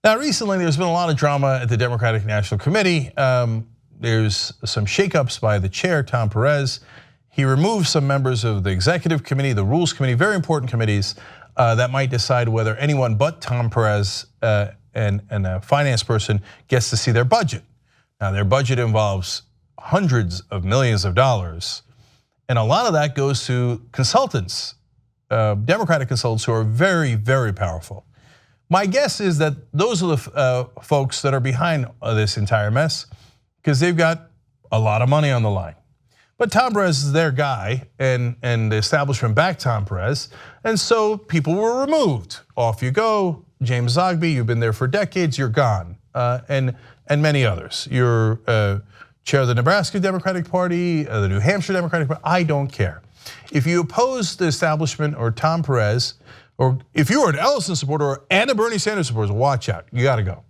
Now, recently, there's been a lot of drama at the Democratic National Committee. There's some shakeups by the chair, Tom Perez. He removed some members of the executive committee, the rules committee, very important committees that might decide whether anyone but Tom Perez and a finance person gets to see their budget. Now, their budget involves hundreds of millions of dollars, and a lot of that goes to consultants, Democratic consultants who are very, very powerful. My guess is that those are the folks that are behind this entire mess because they've got a lot of money on the line. But Tom Perez is their guy, and the establishment backed Tom Perez, and so people were removed. Off you go, James Zogby, you've been there for decades, you're gone, and many others. You're chair of the Nebraska Democratic Party, the New Hampshire Democratic Party, I don't care. If you oppose the establishment or Tom Perez, or if you were an Ellison supporter and a Bernie Sanders supporter, watch out, you gotta go.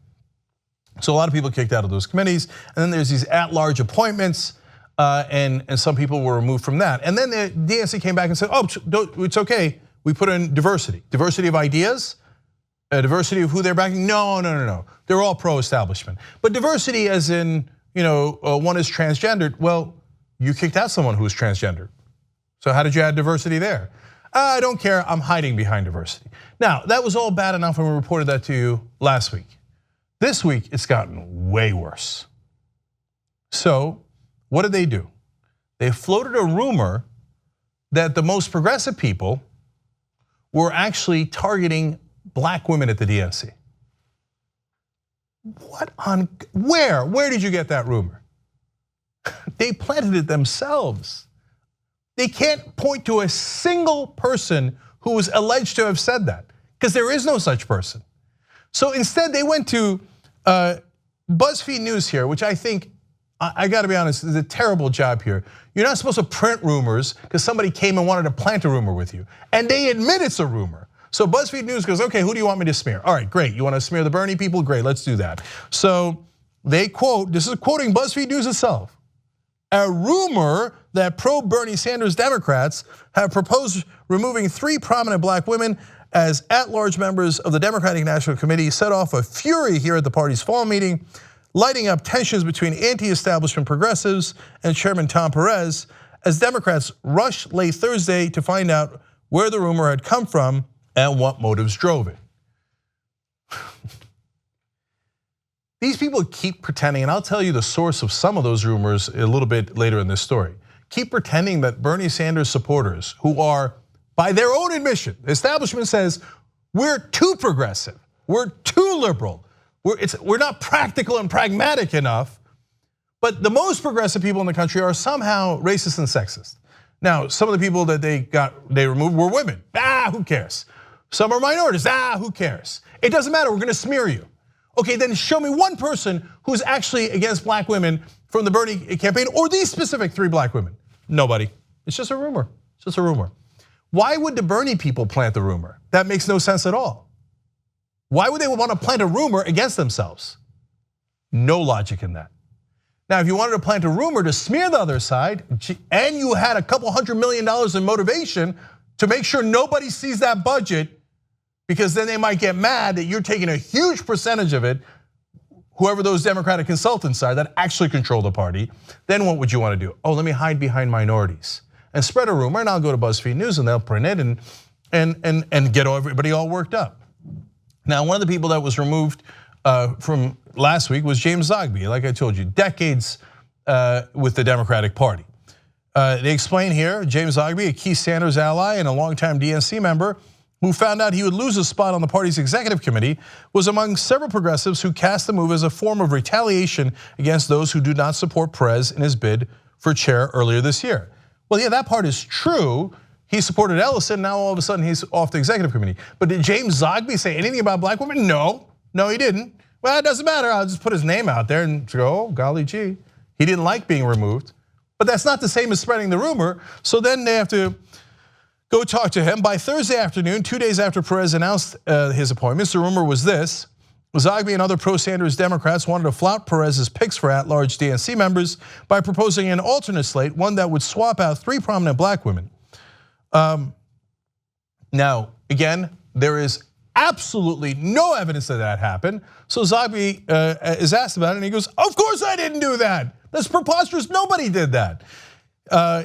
So a lot of people kicked out of those committees, and then there's these at-large appointments, and some people were removed from that. And then the DNC came back and said, it's okay, we put in diversity. Diversity of ideas, diversity of who they're backing, no. They're all pro-establishment. But diversity as in, one is transgendered, well, you kicked out someone who was transgendered. So how did you add diversity there? I don't care, I'm hiding behind diversity. Now, that was all bad enough when we reported that to you last week. This week, it's gotten way worse. So, what did they do? They floated a rumor that the most progressive people were actually targeting black women at the DNC. Where did you get that rumor? They planted it themselves. They can't point to a single person who was alleged to have said that, because there is no such person. So instead, they went to BuzzFeed News here, which I think, I gotta be honest, is a terrible job here. You're not supposed to print rumors because somebody came and wanted to plant a rumor with you, and they admit it's a rumor. So BuzzFeed News goes, okay, who do you want me to smear? All right, great, you want to smear the Bernie people? Great, let's do that. So they quote, this is quoting BuzzFeed News itself, a rumor that pro-Bernie Sanders Democrats have proposed removing 3 prominent black women as at-large members of the Democratic National Committee set off a fury here at the party's fall meeting, lighting up tensions between anti-establishment progressives and Chairman Tom Perez as Democrats rushed late Thursday to find out where the rumor had come from and what motives drove it. These people keep pretending, and I'll tell you the source of some of those rumors a little bit later in this story. Keep pretending that Bernie Sanders supporters, who are, by their own admission, the establishment says, we're too progressive, we're too liberal, we're not practical and pragmatic enough, but the most progressive people in the country are somehow racist and sexist. Now, some of the people that they removed were women, who cares? Some are minorities, who cares? It doesn't matter, we're gonna smear you. Okay, then show me one person who's actually against black women from the Bernie campaign, or these specific 3 black women. Nobody, it's just a rumor, it's just a rumor. Why would the Bernie people plant the rumor? That makes no sense at all. Why would they want to plant a rumor against themselves? No logic in that. Now, if you wanted to plant a rumor to smear the other side, and you had a couple $100 million in motivation to make sure nobody sees that budget, because then they might get mad that you're taking a huge percentage of it, whoever those Democratic consultants are that actually control the party, then what would you want to do? Let me hide behind minorities and spread a rumor, and I'll go to BuzzFeed News and they'll print it and get everybody all worked up. Now, one of the people that was removed from last week was James Zogby. Like I told you, decades with the Democratic Party. They explain here, James Zogby, a key Sanders ally and a longtime DNC member, who found out he would lose a spot on the party's executive committee, was among several progressives who cast the move as a form of retaliation against those who do not support Perez in his bid for chair earlier this year. Well, yeah, that part is true. He supported Ellison, now all of a sudden he's off the executive committee. But did James Zogby say anything about black women? No, he didn't. Well, it doesn't matter, I'll just put his name out there and go, golly gee. He didn't like being removed, but that's not the same as spreading the rumor. So then they have to go talk to him. By Thursday afternoon, 2 days after Perez announced his appointments, the rumor was this: Zogby and other pro-Sanders Democrats wanted to flout Perez's picks for at-large DNC members by proposing an alternate slate, one that would swap out 3 prominent black women. Now, again, there is absolutely no evidence that happened. So Zogby is asked about it and he goes, of course I didn't do that. That's preposterous, nobody did that.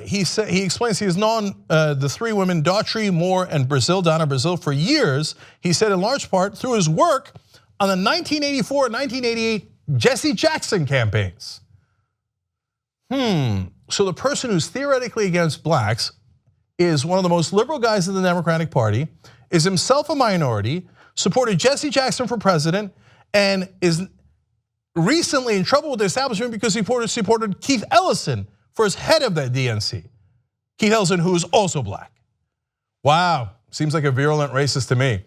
He explains he has known the three women, Daughtry, Moore, and Donna Brazil, for years. He said in large part through his work on the 1984 and 1988 Jesse Jackson campaigns. So the person who's theoretically against blacks is one of the most liberal guys in the Democratic Party, is himself a minority, supported Jesse Jackson for president, and is recently in trouble with the establishment because he supported Keith Ellison for as head of the DNC. Keith Ellison, who is also black. Wow, seems like a virulent racist to me.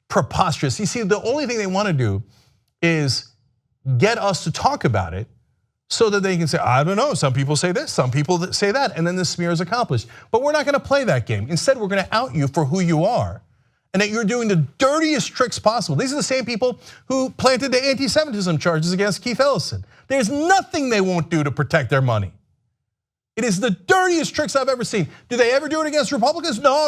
Preposterous. You see, the only thing they want to do is get us to talk about it so that they can say, I don't know, some people say this, some people say that, and then the smear is accomplished. But we're not gonna play that game. Instead, we're gonna out you for who you are and that you're doing the dirtiest tricks possible. These are the same people who planted the anti-Semitism charges against Keith Ellison. There's nothing they won't do to protect their money. It is the dirtiest tricks I've ever seen. Do they ever do it against Republicans? No.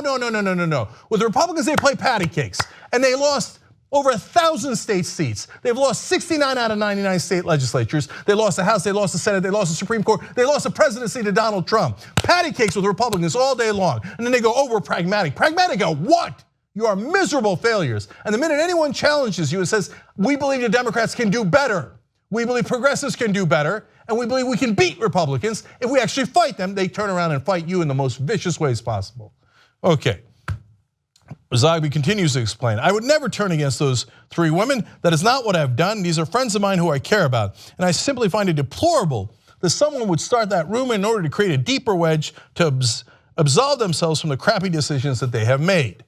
With the Republicans, they play patty cakes, and they lost over 1,000 state seats. They've lost 69 out of 99 state legislatures. They lost the House, they lost the Senate, they lost the Supreme Court, they lost the presidency to Donald Trump. Patty cakes with Republicans all day long. And then they go, we're pragmatic. Pragmatic at what? You are miserable failures. And the minute anyone challenges you and says, we believe the Democrats can do better, we believe progressives can do better, and we believe we can beat Republicans, if we actually fight them, they turn around and fight you in the most vicious ways possible. Okay. Zogby continues to explain, I would never turn against those three women. That is not what I've done. These are friends of mine who I care about. And I simply find it deplorable that someone would start that rumor in order to create a deeper wedge to absolve themselves from the crappy decisions that they have made.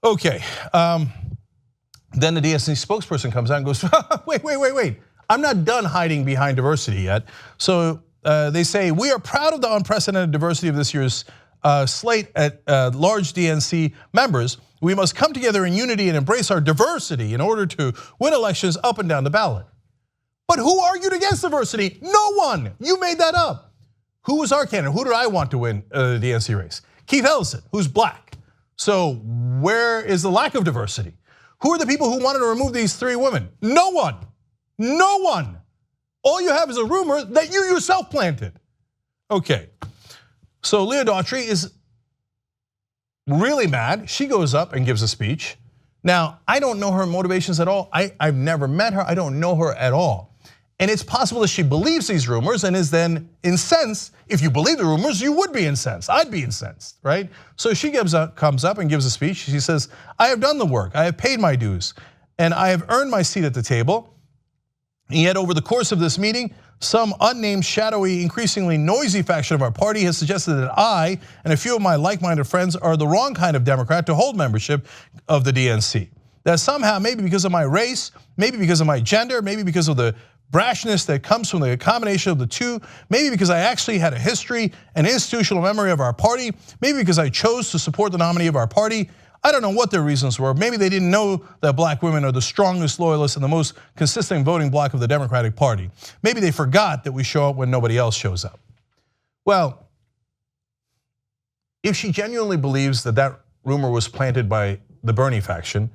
Okay, then the DNC spokesperson comes out and goes, wait. I'm not done hiding behind diversity yet. So they say, we are proud of the unprecedented diversity of this year's slate at large DNC members. We must come together in unity and embrace our diversity in order to win elections up and down the ballot. But who argued against diversity? No one. You made that up. Who was our candidate? Who did I want to win the DNC race? Keith Ellison, who's black. So where is the lack of diversity? Who are the people who wanted to remove these three women? No one. No one. All you have is a rumor that you yourself planted. Okay. So Leah Daughtry is really mad. She goes up and gives a speech. Now, I don't know her motivations at all. I've never met her. I don't know her at all. And it's possible that she believes these rumors and is then incensed. If you believe the rumors, you would be incensed. I'd be incensed, right? So she comes up and gives a speech. She says, I have done the work. I have paid my dues. And I have earned my seat at the table. And yet over the course of this meeting, some unnamed, shadowy, increasingly noisy faction of our party has suggested that I and a few of my like-minded friends are the wrong kind of Democrat to hold membership of the DNC. That somehow, maybe because of my race, maybe because of my gender, maybe because of the brashness that comes from the combination of the two, maybe because I actually had a history and institutional memory of our party, maybe because I chose to support the nominee of our party. I don't know what their reasons were. Maybe they didn't know that black women are the strongest loyalists and the most consistent voting bloc of the Democratic Party. Maybe they forgot that we show up when nobody else shows up. Well, if she genuinely believes that that rumor was planted by the Bernie faction,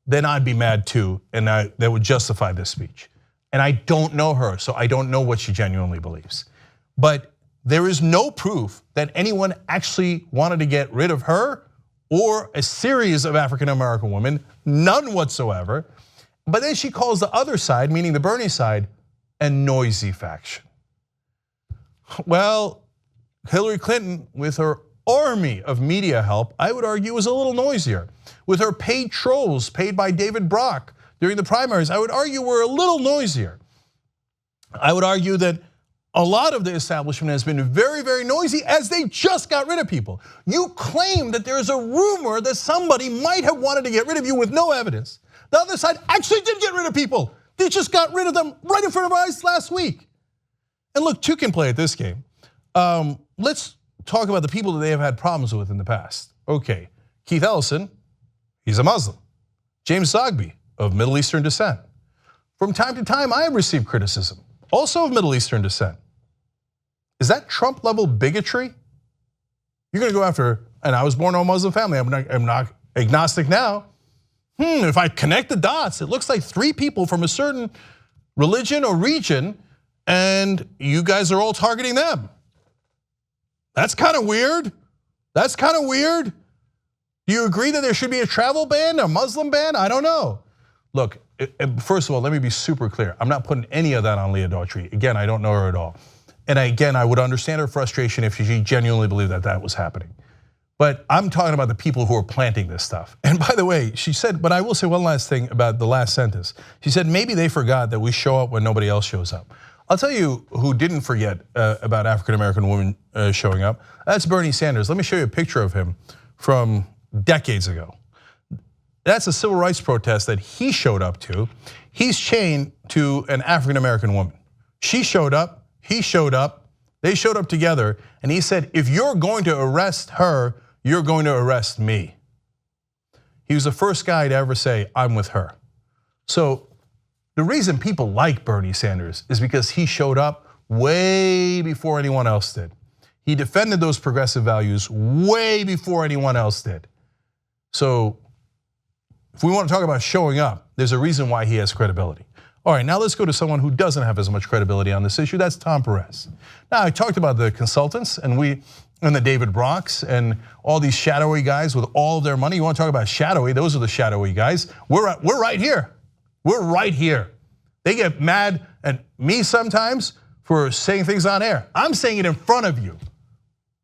then I'd be mad too, and that would justify this speech. And I don't know her, so I don't know what she genuinely believes. But there is no proof that anyone actually wanted to get rid of her or a series of African American women, none whatsoever. But then she calls the other side, meaning the Bernie side, a noisy faction. Well, Hillary Clinton, with her army of media help, I would argue was a little noisier. With her paid trolls paid by David Brock during the primaries, I would argue we're a little noisier. I would argue that a lot of the establishment has been very, very noisy as they just got rid of people. You claim that there is a rumor that somebody might have wanted to get rid of you with no evidence. The other side actually did get rid of people. They just got rid of them right in front of our eyes last week. And look, two can play at this game. Let's talk about the people that they have had problems with in the past. Okay, Keith Ellison, he's a Muslim. James Zogby, of Middle Eastern descent. From time to time, I have received criticism, also of Middle Eastern descent. Is that Trump-level bigotry? You're gonna go after, and I was born in a Muslim family, I'm not agnostic now. if I connect the dots, it looks like 3 people from a certain religion or region, and you guys are all targeting them. That's kind of weird. That's kind of weird. Do you agree that there should be a travel ban, a Muslim ban? I don't know. Look, first of all, let me be super clear. I'm not putting any of that on Leah Daughtry. Again, I don't know her at all. And again, I would understand her frustration if she genuinely believed that that was happening. But I'm talking about the people who are planting this stuff. And by the way, she said, but I will say one last thing about the last sentence. She said, maybe they forgot that we show up when nobody else shows up. I'll tell you who didn't forget about African-American women showing up. That's Bernie Sanders. Let me show you a picture of him from decades ago. That's a civil rights protest that he showed up to. He's chained to an African-American woman. She showed up, he showed up, they showed up together, and he said, if you're going to arrest her, you're going to arrest me. He was the first guy to ever say, I'm with her. So the reason people like Bernie Sanders is because he showed up way before anyone else did. He defended those progressive values way before anyone else did. So if we want to talk about showing up, there's a reason why he has credibility. All right, now let's go to someone who doesn't have as much credibility on this issue. That's Tom Perez. Now, I talked about the consultants and the David Brocks and all these shadowy guys with all of their money. You want to talk about shadowy? Those are the shadowy guys. We're right here. We're right here. They get mad at me sometimes for saying things on air. I'm saying it in front of you.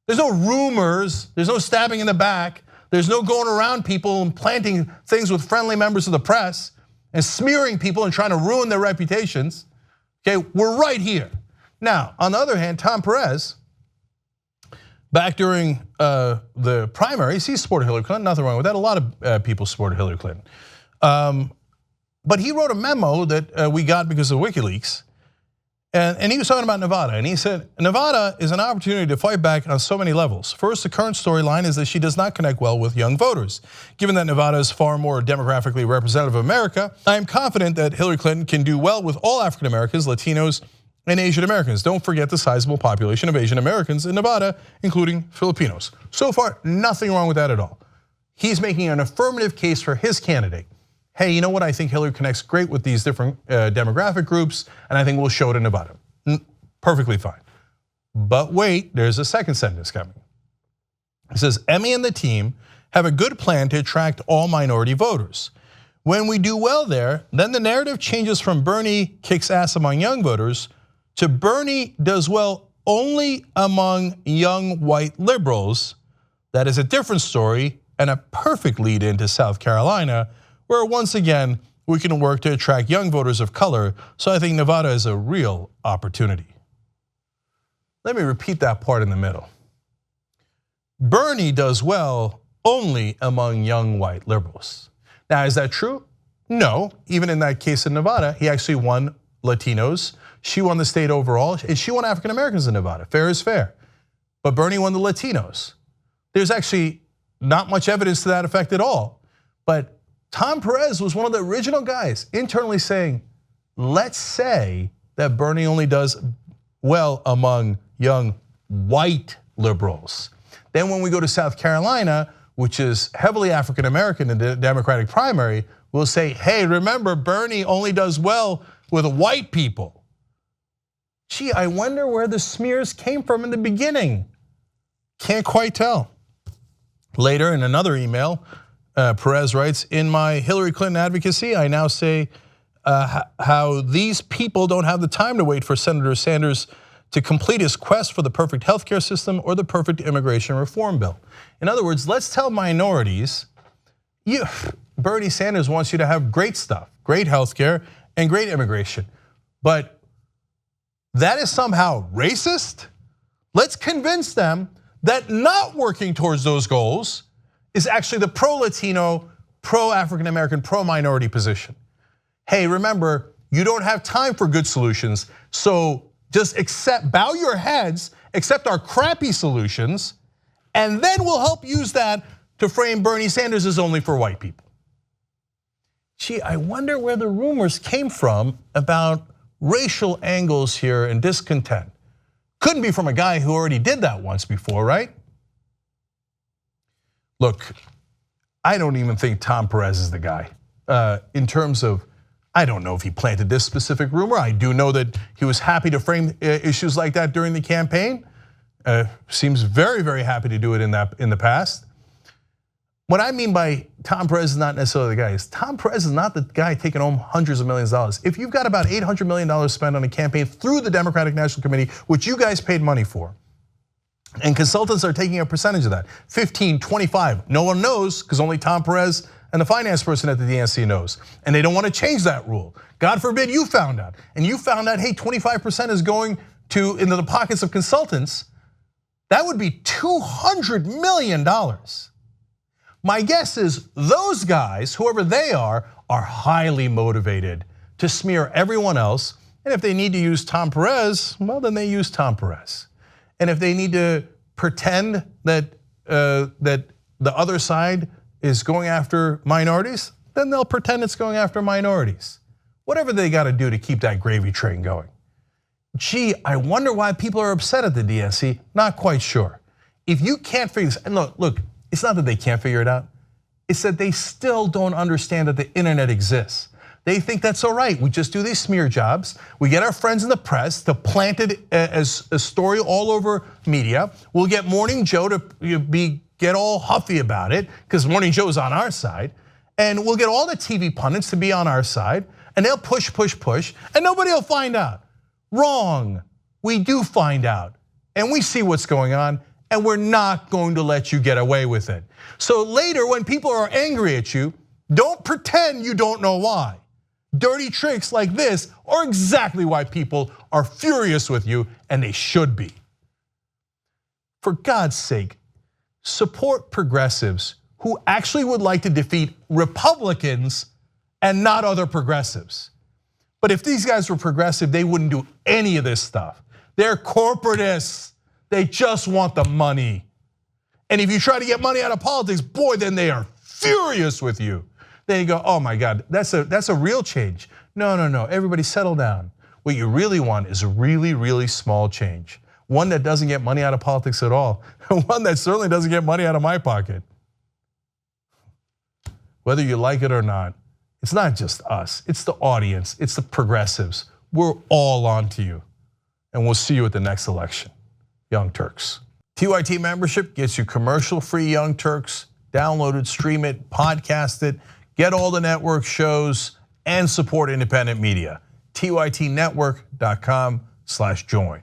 There's no rumors. There's no stabbing in the back. There's no going around people and planting things with friendly members of the press and smearing people and trying to ruin their reputations. Okay, we're right here. Now, on the other hand, Tom Perez, back during the primaries, he supported Hillary Clinton, nothing wrong with that. A lot of people supported Hillary Clinton. But he wrote a memo that we got because of WikiLeaks, and he was talking about Nevada, and he said, Nevada is an opportunity to fight back on so many levels. First, the current storyline is that she does not connect well with young voters. Given that Nevada is far more demographically representative of America, I am confident that Hillary Clinton can do well with all African Americans, Latinos, and Asian Americans. Don't forget the sizable population of Asian Americans in Nevada, including Filipinos. So far, nothing wrong with that at all. He's making an affirmative case for his candidate. Hey, you know what? I think Hillary connects great with these different demographic groups, and I think we'll show it in Nevada. Perfectly fine. But wait, there's a second sentence coming. It says, Emmy and the team have a good plan to attract all minority voters. When we do well there, then the narrative changes from Bernie kicks ass among young voters to Bernie does well only among young white liberals. That is a different story and a perfect lead into South Carolina, where once again, we can work to attract young voters of color. So I think Nevada is a real opportunity. Let me repeat that part in the middle. Bernie does well only among young white liberals. Now, is that true? No, even in that case in Nevada, he actually won Latinos. She won the state overall, and she won African Americans in Nevada, fair is fair. But Bernie won the Latinos. There's actually not much evidence to that effect at all. But Tom Perez was one of the original guys internally saying, let's say that Bernie only does well among young white liberals. Then when we go to South Carolina, which is heavily African American in the Democratic primary, we'll say, hey, remember Bernie only does well with white people. Gee, I wonder where the smears came from in the beginning. Can't quite tell. Later in another email, Perez writes, in my Hillary Clinton advocacy, I now say how these people don't have the time to wait for Senator Sanders to complete his quest for the perfect healthcare system or the perfect immigration reform bill. In other words, let's tell minorities, Bernie Sanders wants you to have great stuff, great healthcare and great immigration, but that is somehow racist? Let's convince them that not working towards those goals is actually the pro-Latino, pro-African American, pro-minority position. Hey, remember, you don't have time for good solutions, so just bow your heads, accept our crappy solutions, and then we'll help use that to frame Bernie Sanders as only for white people. Gee, I wonder where the rumors came from about racial angles here and discontent. Couldn't be from a guy who already did that once before, right? Look, I don't even think Tom Perez is the guy. in terms of, I don't know if he planted this specific rumor. I do know that he was happy to frame issues like that during the campaign. Seems very, very happy to do it in the past. What I mean by Tom Perez is not necessarily the guy. Tom Perez is not the guy taking home hundreds of millions of dollars. If you've got about $800 million spent on a campaign through the Democratic National Committee, which you guys paid money for, and consultants are taking a percentage of that, 15, 25, no one knows because only Tom Perez and the finance person at the DNC knows. And they don't want to change that rule. God forbid you found out. And you found out, hey, 25% is going into the pockets of consultants. That would be $200 million. My guess is those guys, whoever they are highly motivated to smear everyone else. And if they need to use Tom Perez, well, then they use Tom Perez. And if they need to pretend that the other side is going after minorities, then they'll pretend it's going after minorities. Whatever they got to do to keep that gravy train going. Gee, I wonder why people are upset at the DNC. Not quite sure. If you can't figure this, and look, it's not that they can't figure it out. It's that they still don't understand that the internet exists. They think that's all right. We just do these smear jobs. We get our friends in the press to plant it as a story all over media. We'll get Morning Joe to get all huffy about it because Morning Joe's on our side. And we'll get all the TV pundits to be on our side. And they'll push, push, push. And nobody will find out. Wrong. We do find out. And we see what's going on. And we're not going to let you get away with it. So later, when people are angry at you, don't pretend you don't know why. Dirty tricks like this are exactly why people are furious with you, and they should be. For God's sake, support progressives who actually would like to defeat Republicans and not other progressives. But if these guys were progressive, they wouldn't do any of this stuff. They're corporatists. They just want the money. And if you try to get money out of politics, boy, then they are furious with you. Then you go, oh my God, that's a real change. No, everybody settle down. What you really want is a really, really small change. One that doesn't get money out of politics at all. One that certainly doesn't get money out of my pocket. Whether you like it or not, it's not just us, it's the audience, it's the progressives. We're all on to you. And we'll see you at the next election. Young Turks. TYT membership gets you commercial-free Young Turks. Download it, stream it, podcast it, get all the network shows, and support independent media. TYTnetwork.com/join.